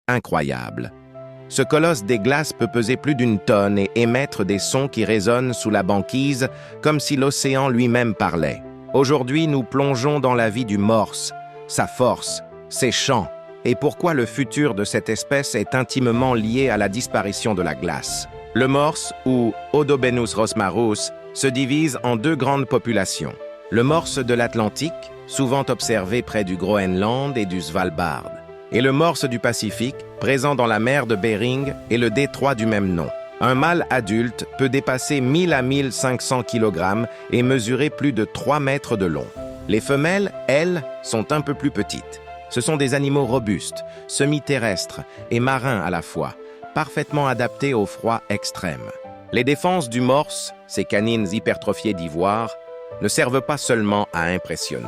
incroyable. Ce colosse des glaces peut peser plus d'une tonne et émettre des sons qui résonnent sous la banquise, comme si l'océan lui-même parlait. Aujourd'hui, nous plongeons dans la vie du morse, sa force, ses chants, et pourquoi le futur de cette espèce est intimement lié à la disparition de la glace. Le morse, ou Odobenus rosmarus, se divise en deux grandes populations. Le morse de l'Atlantique, souvent observé près du Groenland et du Svalbard, et le morse du Pacifique, présent dans la mer de Bering et le détroit du même nom. Un mâle adulte peut dépasser 1000 à 1500 kg et mesurer plus de 3 mètres de long. Les femelles, elles, sont un peu plus petites. Ce sont des animaux robustes, semi-terrestres et marins à la fois, parfaitement adaptés au froid extrême. Les défenses du morse, ces canines hypertrophiées d'ivoire, ne servent pas seulement à impressionner.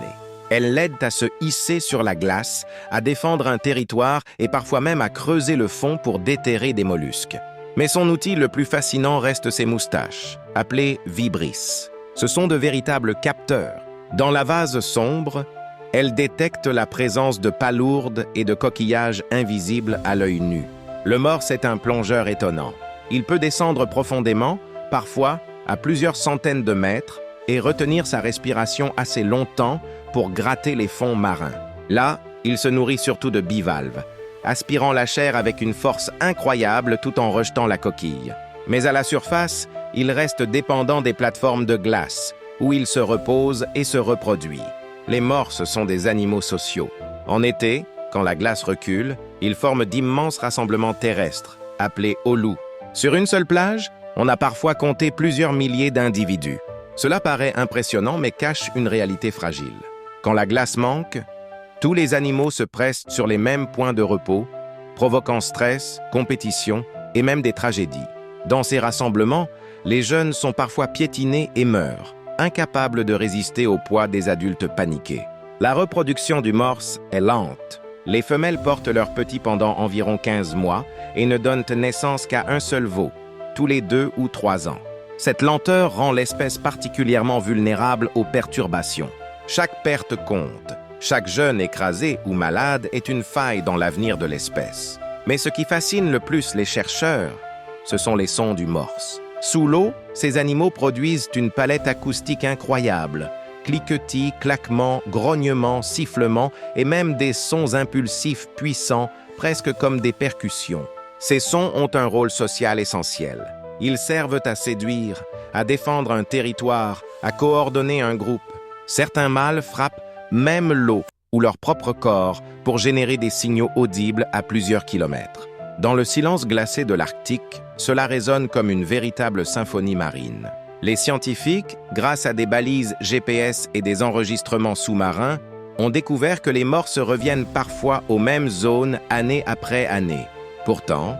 Elles l'aident à se hisser sur la glace, à défendre un territoire et parfois même à creuser le fond pour déterrer des mollusques. Mais son outil le plus fascinant reste ses moustaches, appelées vibrisses. Ce sont de véritables capteurs. Dans la vase sombre, elles détectent la présence de palourdes et de coquillages invisibles à l'œil nu. Le morse est un plongeur étonnant. Il peut descendre profondément, parfois à plusieurs centaines de mètres, et retenir sa respiration assez longtemps pour gratter les fonds marins. Là, il se nourrit surtout de bivalves, aspirant la chair avec une force incroyable tout en rejetant la coquille. Mais à la surface, il reste dépendant des plateformes de glace, où il se repose et se reproduit. Les morses sont des animaux sociaux. En été, quand la glace recule, ils forment d'immenses rassemblements terrestres, appelés holous. Sur une seule plage, on a parfois compté plusieurs milliers d'individus. Cela paraît impressionnant mais cache une réalité fragile. Quand la glace manque, tous les animaux se pressent sur les mêmes points de repos, provoquant stress, compétition et même des tragédies. Dans ces rassemblements, les jeunes sont parfois piétinés et meurent, incapables de résister au poids des adultes paniqués. La reproduction du morse est lente. Les femelles portent leurs petits pendant environ 15 mois et ne donnent naissance qu'à un seul veau, tous les 2 ou 3 ans. Cette lenteur rend l'espèce particulièrement vulnérable aux perturbations. Chaque perte compte. Chaque jeune écrasé ou malade est une faille dans l'avenir de l'espèce. Mais ce qui fascine le plus les chercheurs, ce sont les sons du morse. Sous l'eau, ces animaux produisent une palette acoustique incroyable. Cliquetis, claquements, grognements, sifflements et même des sons impulsifs puissants, presque comme des percussions. Ces sons ont un rôle social essentiel. Ils servent à séduire, à défendre un territoire, à coordonner un groupe. Certains mâles frappent même l'eau ou leur propre corps pour générer des signaux audibles à plusieurs kilomètres. Dans le silence glacé de l'Arctique, cela résonne comme une véritable symphonie marine. Les scientifiques, grâce à des balises GPS et des enregistrements sous-marins, ont découvert que les morses reviennent parfois aux mêmes zones année après année. Pourtant,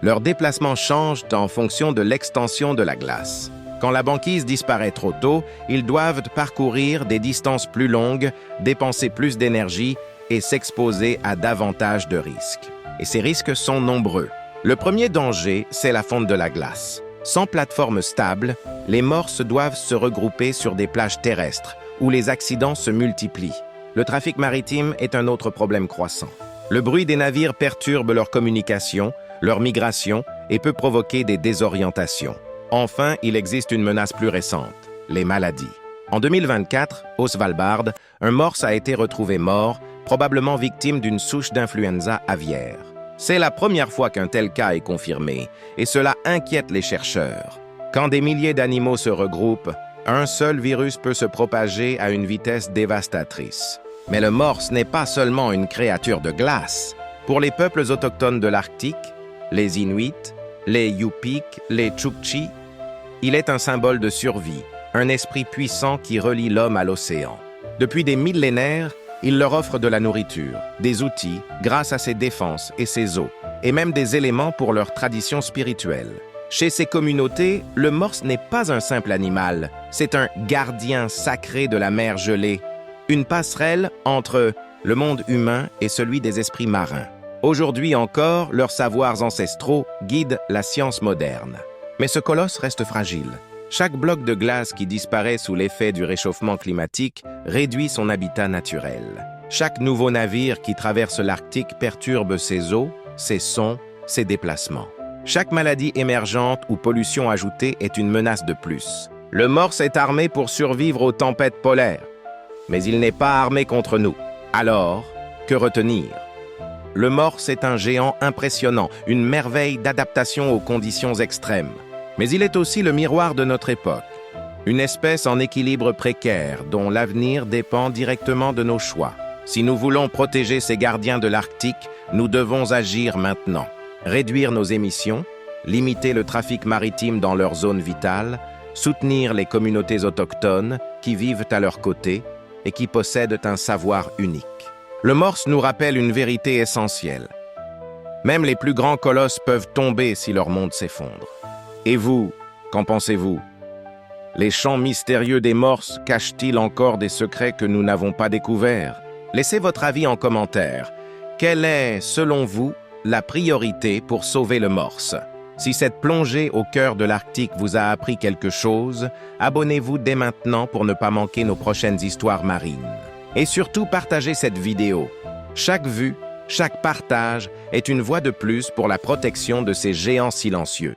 leurs déplacements changent en fonction de l'extension de la glace. Quand la banquise disparaît trop tôt, ils doivent parcourir des distances plus longues, dépenser plus d'énergie et s'exposer à davantage de risques. Et ces risques sont nombreux. Le premier danger, c'est la fonte de la glace. Sans plateforme stable, les morses doivent se regrouper sur des plages terrestres, où les accidents se multiplient. Le trafic maritime est un autre problème croissant. Le bruit des navires perturbe leur communication, leur migration et peut provoquer des désorientations. Enfin, il existe une menace plus récente, les maladies. En 2024, au Svalbard, un morse a été retrouvé mort, probablement victime d'une souche d'influenza aviaire. C'est la première fois qu'un tel cas est confirmé, et cela inquiète les chercheurs. Quand des milliers d'animaux se regroupent, un seul virus peut se propager à une vitesse dévastatrice. Mais le morse n'est pas seulement une créature de glace. Pour les peuples autochtones de l'Arctique, les Inuits, les Yupik, les Tchouktchis, il est un symbole de survie, un esprit puissant qui relie l'homme à l'océan. Depuis des millénaires, il leur offre de la nourriture, des outils grâce à ses défenses et ses os, et même des éléments pour leur tradition spirituelle. Chez ces communautés, le morse n'est pas un simple animal, c'est un gardien sacré de la mer gelée, une passerelle entre le monde humain et celui des esprits marins. Aujourd'hui encore, leurs savoirs ancestraux guident la science moderne. Mais ce colosse reste fragile. Chaque bloc de glace qui disparaît sous l'effet du réchauffement climatique réduit son habitat naturel. Chaque nouveau navire qui traverse l'Arctique perturbe ses eaux, ses sons, ses déplacements. Chaque maladie émergente ou pollution ajoutée est une menace de plus. Le morse est armé pour survivre aux tempêtes polaires, mais il n'est pas armé contre nous. Alors, que retenir? Le morse est un géant impressionnant, une merveille d'adaptation aux conditions extrêmes. Mais il est aussi le miroir de notre époque, une espèce en équilibre précaire dont l'avenir dépend directement de nos choix. Si nous voulons protéger ces gardiens de l'Arctique, nous devons agir maintenant. Réduire nos émissions, limiter le trafic maritime dans leurs zones vitales, soutenir les communautés autochtones qui vivent à leurs côtés et qui possèdent un savoir unique. Le morse nous rappelle une vérité essentielle. Même les plus grands colosses peuvent tomber si leur monde s'effondre. Et vous, qu'en pensez-vous? Les champs mystérieux des morses cachent-ils encore des secrets que nous n'avons pas découverts? Laissez votre avis en commentaire. Quelle est, selon vous, la priorité pour sauver le morse? Si cette plongée au cœur de l'Arctique vous a appris quelque chose, abonnez-vous dès maintenant pour ne pas manquer nos prochaines histoires marines. Et surtout, partagez cette vidéo. Chaque vue, chaque partage est une voix de plus pour la protection de ces géants silencieux.